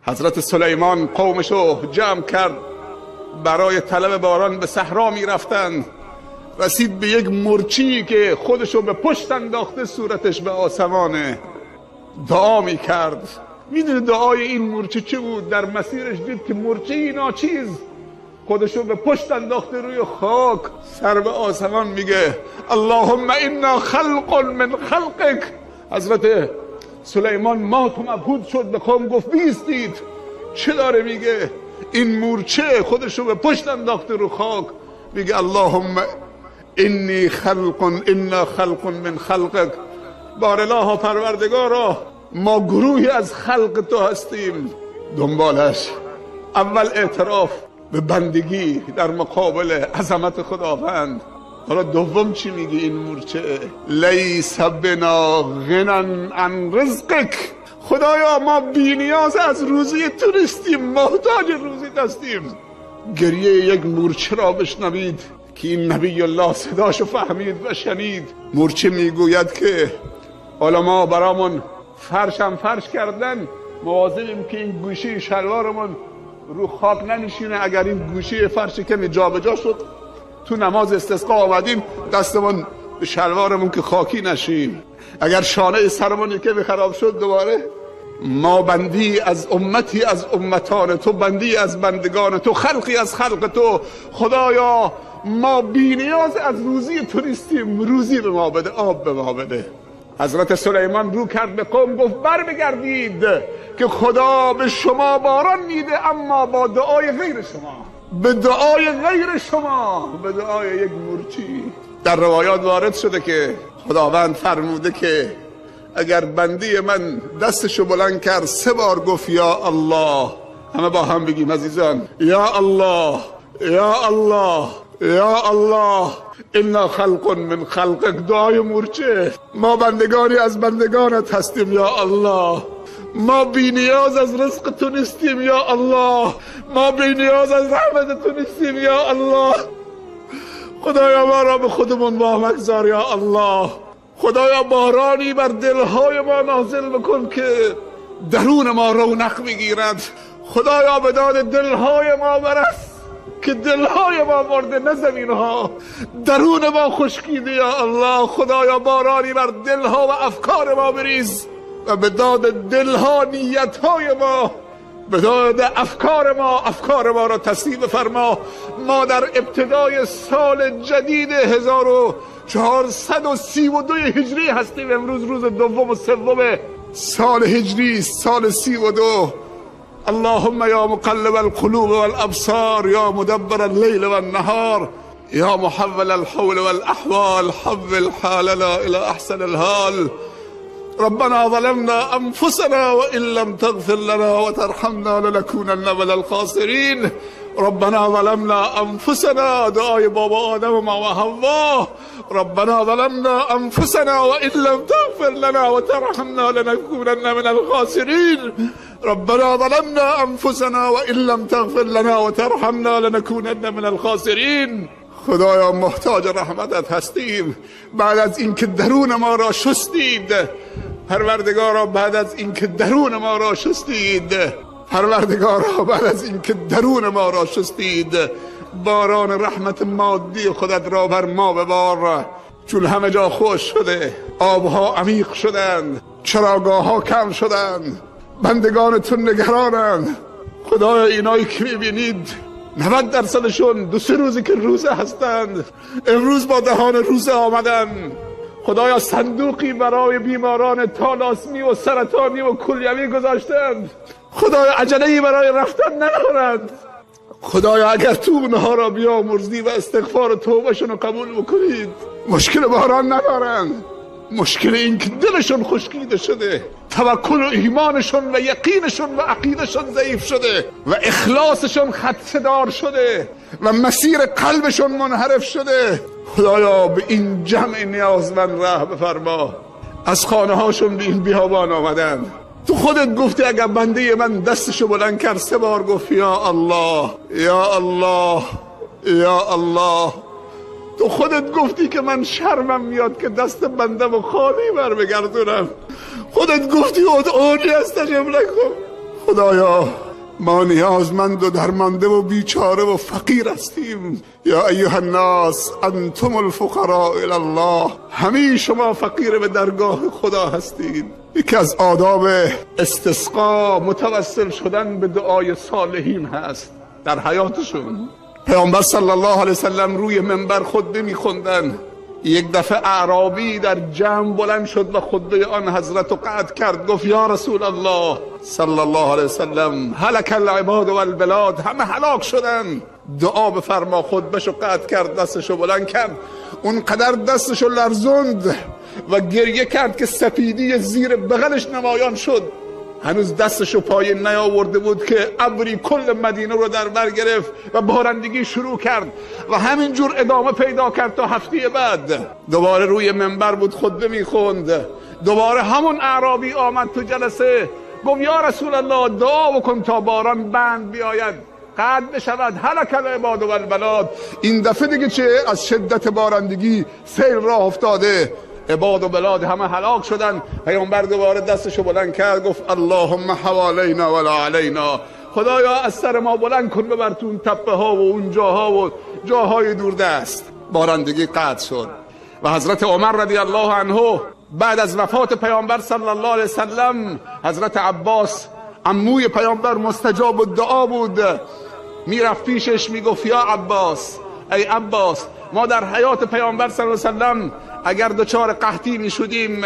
حضرت سلیمان قومشو جمع کرد، برای طلب باران به صحرا می رفتن. رسید به یک مرچی که خودشو به پشت انداخته، صورتش به آسمانه، دعا می کرد. میدونه دعای این مرچی چه بود؟ در مسیرش دید که مرچی ناچیز خودشو به پشت انداخته روی خاک، سر به آسمان میگه اللهم انا خلق من خلقک. حضرت سلیمان مات و مبهوت شد، به قوم گفت بیستید، چه داره میگه؟ این مورچه خودشو به پشت انداخته رو خاک، میگه اللهم انا خلق من خلقک. بارالله پروردگارا، ما گروهی از خلق تو هستیم. دنبالش اول اعتراف به بندگی در مقابل عظمت خداوند. حالا دوم چی میگه این مورچه؟ لیس بنا غنی عن رزقک. خدایا ما بی نیاز از روزی تو نیستیم، محتاج روزی هستیم. گریه یک مورچه را بشنوید که این نبی الله صداشو فهمید و شنید. مورچه میگوید که حالا ما برامون فرش کردن، مواظبیم که این گوشه شلوارمون رو خاک ننشینه. اگر این گوشه فرش کمی جابجا شد، تو نماز استسقا آمدیم دستمون به شلوارمون که خاکی نشیم. اگر شانه سرمون کمی خراب شد، دوباره ما بندی از امتی از امتان تو، بندی از بندگان تو، خلقی از خلق تو. خدایا ما بی نیاز از روزی تو نیستیم، روزی به ما بده، آب به ما بده. حضرت سلیمان رو کرد به قوم، گفت بر بگردید که خدا به شما باران میده، اما با دعای غیر شما، به دعای غیر شما، به دعای یک مورچی. در روایات وارد شده که خداوند فرموده که اگر بندی من دستشو بلند کرد 3 بار گفت یا الله، همه با هم بگیم عزیزان، یا الله یا الله یا الله انا خلق من خلقک. دعای مورچه، ما بندگانی از بندگانت هستیم یا الله. ما بی نیاز از رزق تو نیستیم یا الله. ما بی نیاز از رحمت تو نیستیم یا الله. خدایا ما را به خودمون واگذار یا الله. خدایا بارانی بر دلهای ما نازل بکن که درون ما رونق بگیرد. خدایا به داد دلهای ما برس که دلهای ما مرده، نه زمینها. درون ما خشکیده یا الله. خدایا بارانی بر دلها و افکار ما بریز و به داد دلها نیتهای ما، به داد افکار ما را تصویب فرما. ما در ابتدای سال جدید 1432 هجری هستیم. امروز روز 2 و 3 سال هجری، سال 32. اللهم یا مقلب القلوب والابصار، یا مدبر اللیل والنهار، یا محول الحول والاحوال، حول حالنا الى احسن الحال. ربنا ظلمنا انفسنا وان لم تغفر لنا وترحمنا لنكونن من الخاسرین. ربنا ظلمنا انفسنا، دعای بابا آدم و ماما حوا. ربنا ظلمنا انفسنا وان لم تغفر لنا وترحمنا لنكونن من الخاسرین. ربنا ظلمنا انفسنا وان لم تغفر لنا وترحمنا لنكونن من الخاسرین. خدایا محتاج رحمتت هستیم. بعد از اینکه درون ما را شستید پروردگارا، بعد از اینکه درون ما را شستید پروردگارا، بعد از اینکه درون ما را شستید، باران رحمت مادی خودت را بر ما ببار. چون همه جا خوش شده، آبها عمیق شدند، چراگاه ها کم شدند، بندگان تو نگرانند. خدایا اینایی که میبینید 90%شون 2-3 روزی که روزه هستند، امروز با دهان روزه آمدن. خدایا صندوقی برای بیماران تالاسمی و سرطانی و کلیوی گذاشتند. خدایا عجله‌ای برای رفتن ندارند. خدایا اگر تو اونها را بیامرزی و استغفار و توبهشون رو قبول بکنید، مشکل باران ندارند. مشکل این که دلشون خشکیده شده، توکل و ایمانشون و یقینشون و عقیدشون ضعیف شده و اخلاصشون خدشه‌دار شده و مسیر قلبشون منحرف شده. خدایا به این جمع نیازمند رحم بفرما. از خانه هاشون به این بیابان آمدن. تو خودت گفتی اگر بنده من دستشو بلند کرد 3 بار گفت یا الله یا الله یا الله. تو خودت گفتی که من شرمم میاد که دست بندم و خالی بر بگردونم. خودت گفتی ادعونی استجب لکم. خدایا ما نیازمند و درمانده و بیچاره و فقیر هستیم. یا ایها الناس انتم الفقراء الی الله، همه شما فقیر به درگاه خدا هستید. یکی از آداب استسقا متوسل شدن به دعای صالحین هست در حیاتشون. پیامبر صلی الله علیه وسلم روی منبر خطبه می‌خوندن. یک دفعه اعرابی در جمع بلند شد و خطبه آن حضرت رو قطع کرد. گفت یا رسول الله صلی الله علیه وسلم هلک العباد والبلاد، همه هلاک شدن، دعا بفرما. خطبهشو قطع کرد، دستشو بلند کرد، اون قدر دستشو لرزوند و گریه کرد که سپیدی زیر بغلش نمایان شد. هنوز دستشو پایین نیاورده بود که ابری کل مدینه رو در بر گرفت و بارندگی شروع کرد و همینجور ادامه پیدا کرد تا هفته بعد. دوباره روی منبر بود خطبه میخوند. دوباره همون اعرابی آمد تو جلسه، گفت یا رسول الله دعا بکن تا باران بند بیاید، قطع بشود، هلک العباد والبلاد. این دفعه دیگه چه؟ از شدت بارندگی سیل راه افتاده، عباد و بلاد همه هلاک شدن. پیامبر دوباره دستشو بلند کرد، گفت اللهم حوالینا ولا علینا، خدایا از سر ما بلند کن ببر تو اون تپه ها و اون جاها و جاهای دوردست. بارندگی قطع شد و حضرت عمر رضی الله عنه بعد از وفات پیامبر صلی الله علیه وسلم، حضرت عباس عموی پیامبر مستجاب الدعا بود، میرفت پیشش میگفت یا عباس، ای عباس، ما در حیات پیامبر صلی الله علیه وسلم اگر دچار قحطی میشدیم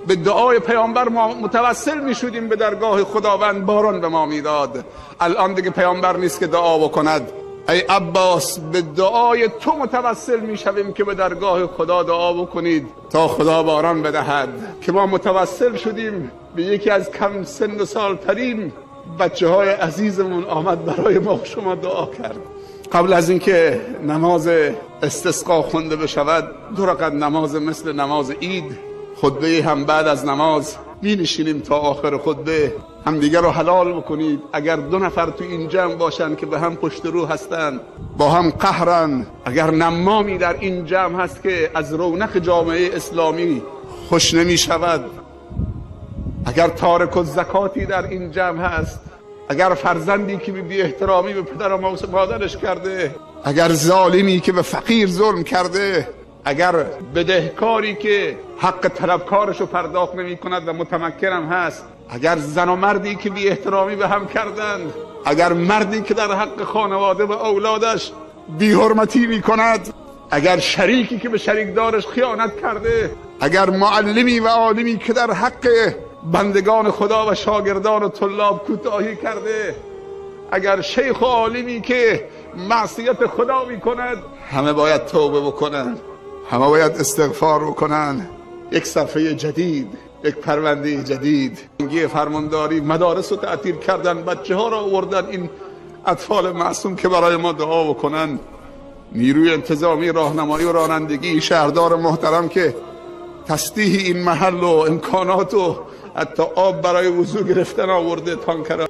به دعای پیامبر ما متوسل میشدیم به درگاه خداوند، باران به ما میداد. الان دیگه پیامبر نیست که دعا بکند، ای عباس به دعای تو متوسل میشویم که به درگاه خدا دعا بکنید تا خدا باران بدهد. که ما متوسل شدیم به یکی از کم سن و سال ترین بچه های عزیزمون آمد برای ما شما دعا کرد. قبل از اینکه نماز استسقا خونده بشود، 2 رکعت نماز مثل نماز عید، خطبه هم بعد از نماز می نشینیم تا آخر خطبه همدیگر رو حلال بکنید. اگر 2 نفر تو این جمع باشن که به هم پشت رو هستن، با هم قهرن، اگر نمامی در این جمع هست که از رونق جامعه اسلامی خوش نمی شود، اگر تارک الزکاتی در این جمع هست، اگر فرزندی که بی احترامی به پدر و مادرش کرده، اگر ظالمی که به فقیر ظلم کرده، اگر بدهکاری که حق طلبکارشو پرداخت نمی کند و متمکنم هست، اگر زن و مردی که بی احترامی به هم کردند، اگر مردی که در حق خانواده و اولادش بی حرمتی می کند، اگر شریکی که به شریکدارش خیانت کرده، اگر معلمی و عالمی که در حق بندگان خدا و شاگردان و طلاب کوتاهی کرده، اگر شیخ و عالمی که معصیت خدا می کند، همه باید توبه بکنن، همه باید استغفار بکنن. یک صفحه جدید، یک پرونده جدید. اینگی فرمانداری مدارس رو تعطیل کردن، بچه ها را آوردن این اطفال معصوم که برای ما دعا بکنن. نیروی انتظامی راهنمایی و رانندگی، شهردار محترم که تسطیح این محل و امکانات و حتی آب برای وضو گرفتن آورده، تانکر